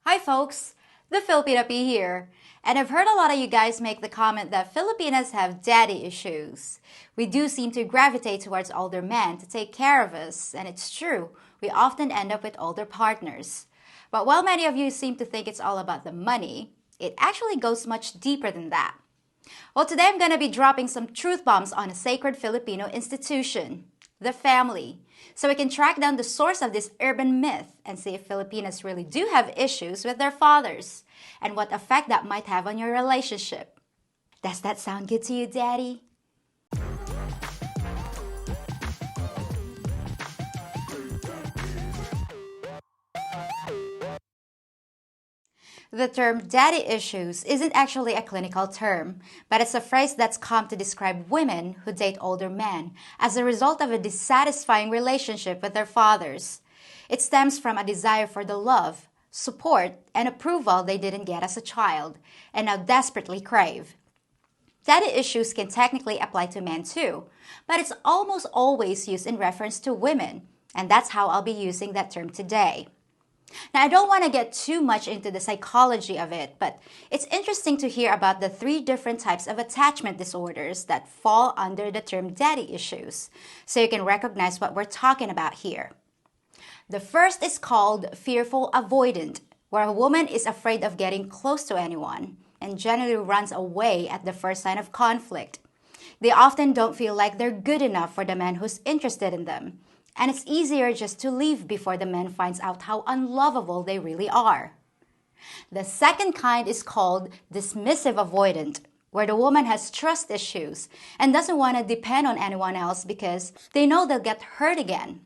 Hi folks, the Filipina P here. And I've heard a lot of you guys make the comment that Filipinas have daddy issues. We do seem to gravitate towards older men to take care of us, and it's true, we often end up with older partners. But while many of you seem to think it's all about the money, it actually goes much deeper than that. Well, today I'm going to be dropping some truth bombs on a sacred Filipino institution, the family, so we can track down the source of this urban myth and see if Filipinos really do have issues with their fathers and what effect that might have on your relationship. Does that sound good to you, Daddy? The term daddy issues isn't actually a clinical term, but it's a phrase that's come to describe women who date older men as a result of a dissatisfying relationship with their fathers. It stems from a desire for the love, support, and approval they didn't get as a child and now desperately crave. Daddy issues can technically apply to men too, but it's almost always used in reference to women, and that's how I'll be using that term today. Now, I don't want to get too much into the psychology of it, but it's interesting to hear about the three different types of attachment disorders that fall under the term daddy issues, so you can recognize what we're talking about here. The first is called fearful avoidant, where a woman is afraid of getting close to anyone and generally runs away at the first sign of conflict. They often don't feel like they're good enough for the man who's interested in them, and it's easier just to leave before the man finds out how unlovable they really are. The second kind is called dismissive avoidant, where the woman has trust issues and doesn't want to depend on anyone else because they know they'll get hurt again.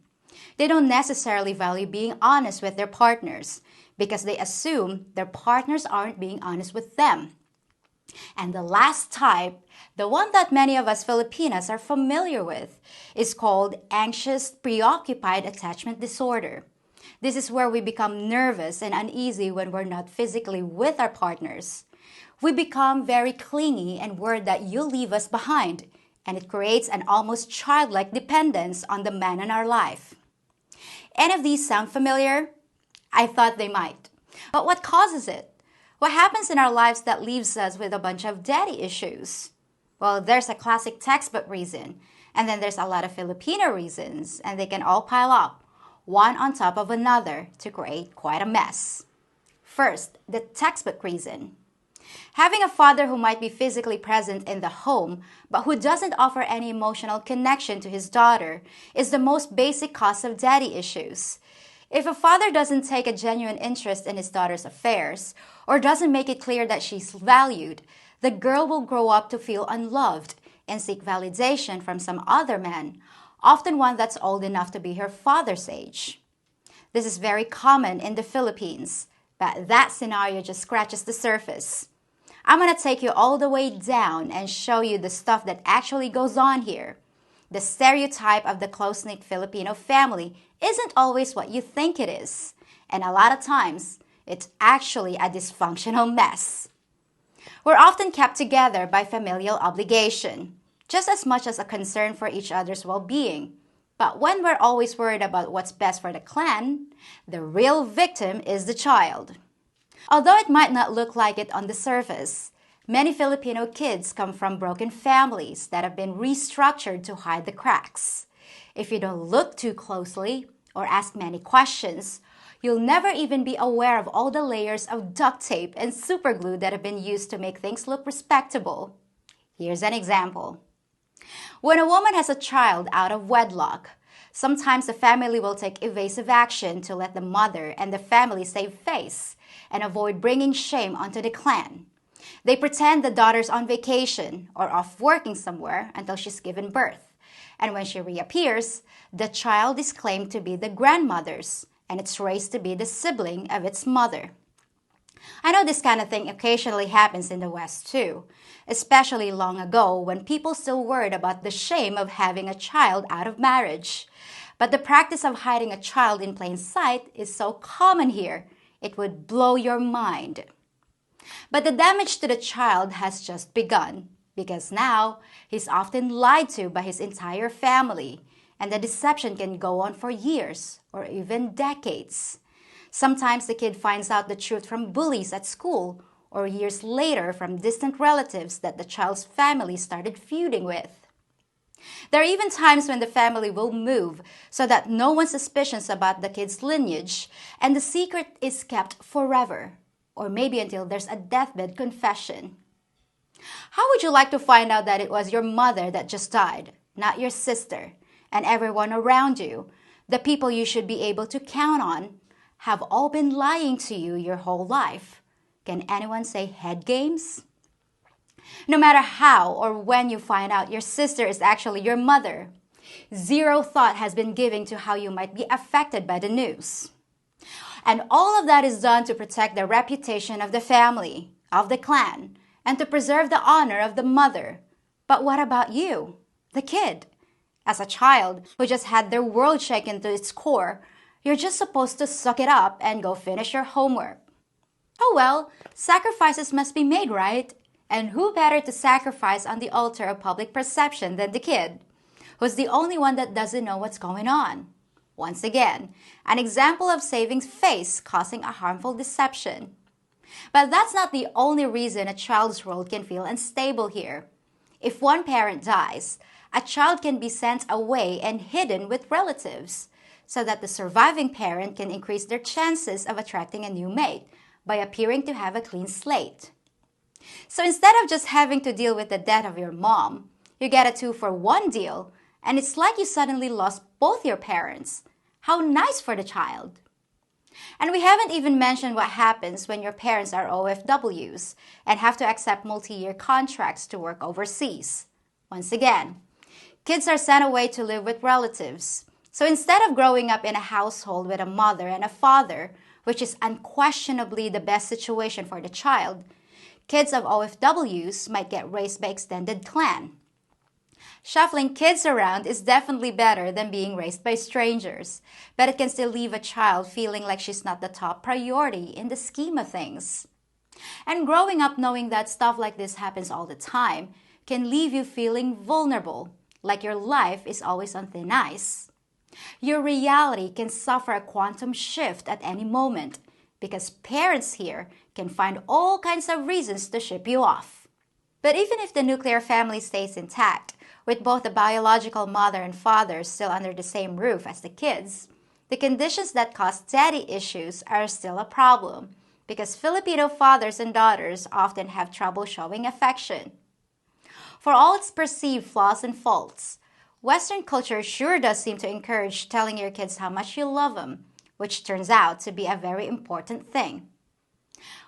They don't necessarily value being honest with their partners because they assume their partners aren't being honest with them. And the last type, the one that many of us Filipinas are familiar with, is called anxious preoccupied attachment disorder. This is where we become nervous and uneasy when we're not physically with our partners. We become very clingy and worried that you'll leave us behind, and it creates an almost childlike dependence on the man in our life. Any of these sound familiar? I thought they might. But what causes it? What happens in our lives that leaves us with a bunch of daddy issues? Well, there's a classic textbook reason, and then there's a lot of Filipino reasons, and they can all pile up, one on top of another, to create quite a mess. First, the textbook reason. Having a father who might be physically present in the home, but who doesn't offer any emotional connection to his daughter, is the most basic cause of daddy issues. If a father doesn't take a genuine interest in his daughter's affairs, or doesn't make it clear that she's valued, the girl will grow up to feel unloved and seek validation from some other man, often one that's old enough to be her father's age. This is very common in the Philippines, but that scenario just scratches the surface. I'm going to take you all the way down and show you the stuff that actually goes on here. The stereotype of the close-knit Filipino family isn't always what you think it is, and a lot of times, it's actually a dysfunctional mess. We're often kept together by familial obligation, just as much as a concern for each other's well-being. But when we're always worried about what's best for the clan, the real victim is the child. Although it might not look like it on the surface, many Filipino kids come from broken families that have been restructured to hide the cracks. If you don't look too closely or ask many questions, you'll never even be aware of all the layers of duct tape and superglue that have been used to make things look respectable. Here's an example. When a woman has a child out of wedlock, sometimes the family will take evasive action to let the mother and the family save face and avoid bringing shame onto the clan. They pretend the daughter's on vacation or off working somewhere until she's given birth. And when she reappears, the child is claimed to be the grandmother's, and it's raised to be the sibling of its mother. I know this kind of thing occasionally happens in the West too, especially long ago when people still worried about the shame of having a child out of marriage. But the practice of hiding a child in plain sight is so common here, it would blow your mind. But the damage to the child has just begun, because now he's often lied to by his entire family, and the deception can go on for years or even decades. Sometimes the kid finds out the truth from bullies at school or years later from distant relatives that the child's family started feuding with. There are even times when the family will move so that no one suspicions about the kid's lineage and the secret is kept forever, or maybe until there's a deathbed confession. How would you like to find out that it was your mother that just died, not your sister, and everyone around you, the people you should be able to count on, have all been lying to you your whole life? Can anyone say head games? No matter how or when you find out your sister is actually your mother, zero thought has been given to how you might be affected by the news. And all of that is done to protect the reputation of the family, of the clan, and to preserve the honor of the mother. But what about you, the kid? As a child who just had their world shaken to its core, you're just supposed to suck it up and go finish your homework. Oh well, sacrifices must be made, right? And who better to sacrifice on the altar of public perception than the kid, who's the only one that doesn't know what's going on? Once again, an example of saving face causing a harmful deception. But that's not the only reason a child's world can feel unstable here. If one parent dies, a child can be sent away and hidden with relatives, so that the surviving parent can increase their chances of attracting a new mate by appearing to have a clean slate. So instead of just having to deal with the death of your mom, you get a 2-for-1 deal, and it's like you suddenly lost both your parents. How nice for the child. And we haven't even mentioned what happens when your parents are OFWs and have to accept multi-year contracts to work overseas. Once again, kids are sent away to live with relatives. So instead of growing up in a household with a mother and a father, which is unquestionably the best situation for the child, kids of OFWs might get raised by extended clan. Shuffling kids around is definitely better than being raised by strangers, but it can still leave a child feeling like she's not the top priority in the scheme of things. And growing up knowing that stuff like this happens all the time can leave you feeling vulnerable, like your life is always on thin ice. Your reality can suffer a quantum shift at any moment because parents here can find all kinds of reasons to ship you off. But even if the nuclear family stays intact, with both the biological mother and father still under the same roof as the kids, the conditions that cause daddy issues are still a problem because Filipino fathers and daughters often have trouble showing affection. For all its perceived flaws and faults, Western culture sure does seem to encourage telling your kids how much you love them, which turns out to be a very important thing.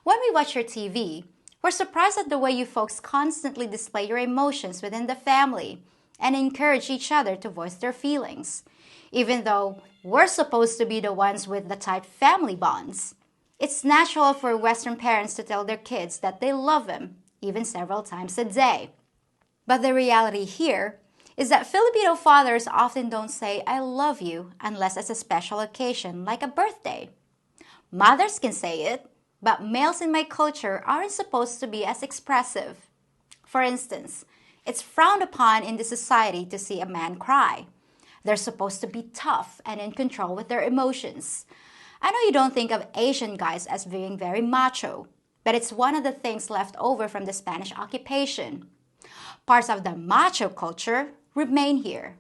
When we watch your TV, we're surprised at the way you folks constantly display your emotions within the family and encourage each other to voice their feelings, even though we're supposed to be the ones with the tight family bonds. It's natural for Western parents to tell their kids that they love them, even several times a day. But the reality here is that Filipino fathers often don't say, "I love you," unless it's a special occasion like a birthday. Mothers can say it, but males in my culture aren't supposed to be as expressive. For instance, it's frowned upon in the society to see a man cry. They're supposed to be tough and in control with their emotions. I know you don't think of Asian guys as being very macho, but it's one of the things left over from the Spanish occupation. Parts of the macho culture remain here.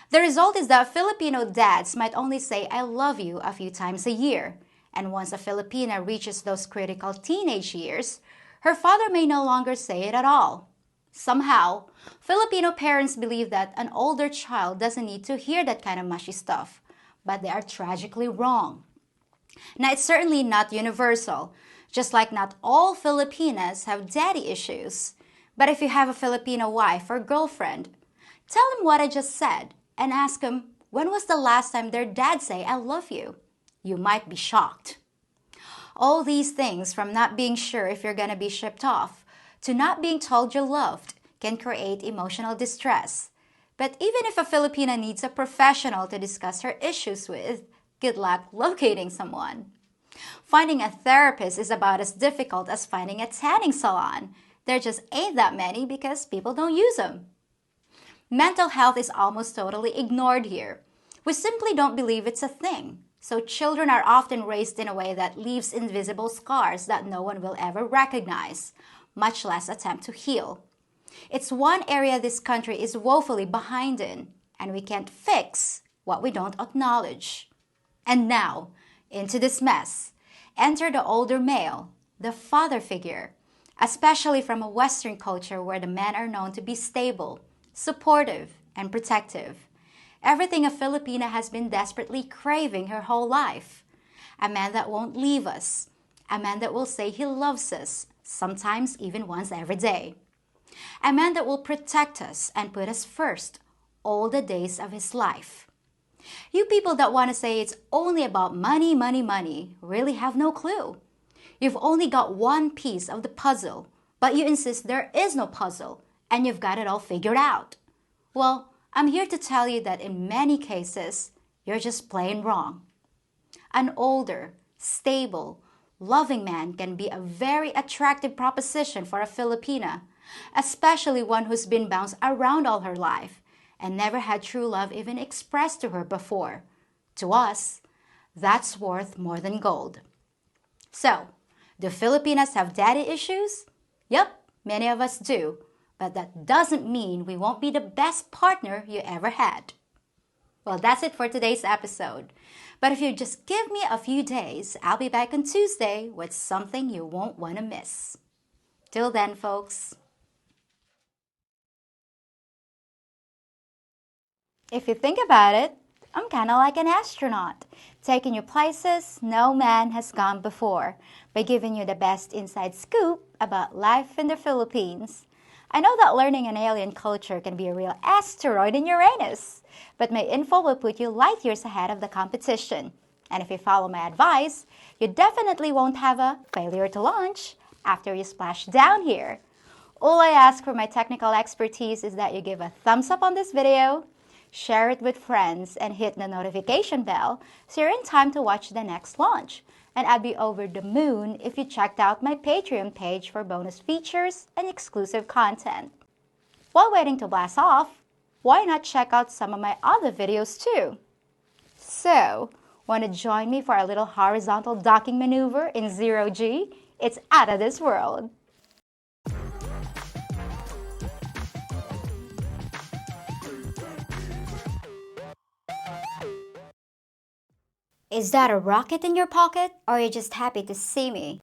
The result is that Filipino dads might only say "I love you" a few times a year, and once a Filipina reaches those critical teenage years, her father may no longer say it at all. Somehow, Filipino parents believe that an older child doesn't need to hear that kind of mushy stuff, but they are tragically wrong. Now, it's certainly not universal, just like not all Filipinas have daddy issues. But if you have a Filipino wife or girlfriend, tell them what I just said and ask them, when was the last time their dad say "I love you"? You might be shocked. All these things, from not being sure if you're going to be shipped off to not being told you're loved, can create emotional distress. But even if a Filipina needs a professional to discuss her issues with, good luck locating someone. Finding a therapist is about as difficult as finding a tanning salon. There just ain't that many because people don't use them. Mental health is almost totally ignored here. We simply don't believe it's a thing. So children are often raised in a way that leaves invisible scars that no one will ever recognize, much less attempt to heal. It's one area this country is woefully behind in, and we can't fix what we don't acknowledge. And now, into this mess, enter the older male, the father figure, especially from a Western culture where the men are known to be stable, supportive, and protective. Everything a Filipina has been desperately craving her whole life. A man that won't leave us. A man that will say he loves us, sometimes even once every day. A man that will protect us and put us first all the days of his life. You people that want to say it's only about money, money, money really have no clue. You've only got one piece of the puzzle, but you insist there is no puzzle and you've got it all figured out. Well, I'm here to tell you that in many cases, you're just plain wrong. An older, stable, loving man can be a very attractive proposition for a Filipina, especially one who's been bounced around all her life and never had true love even expressed to her before. To us, that's worth more than gold. So, do Filipinas have daddy issues? Yep, many of us do. But that doesn't mean we won't be the best partner you ever had. Well, that's it for today's episode. But if you just give me a few days, I'll be back on Tuesday with something you won't want to miss. Till then, folks. If you think about it, I'm kind of like an astronaut, taking you places no man has gone before by giving you the best inside scoop about life in the Philippines. I know that learning an alien culture can be a real asteroid in Uranus, but my info will put you light years ahead of the competition. And if you follow my advice, you definitely won't have a failure to launch after you splash down here. All I ask for my technical expertise is that you give a thumbs up on this video, share it with friends, and hit the notification bell so you're in time to watch the next launch. And I'd be over the moon if you checked out my Patreon page for bonus features and exclusive content. While waiting to blast off, why not check out some of my other videos too? So, want to join me for a little horizontal docking maneuver in 0G? It's out of this world. Is that a rocket in your pocket, or are you just happy to see me?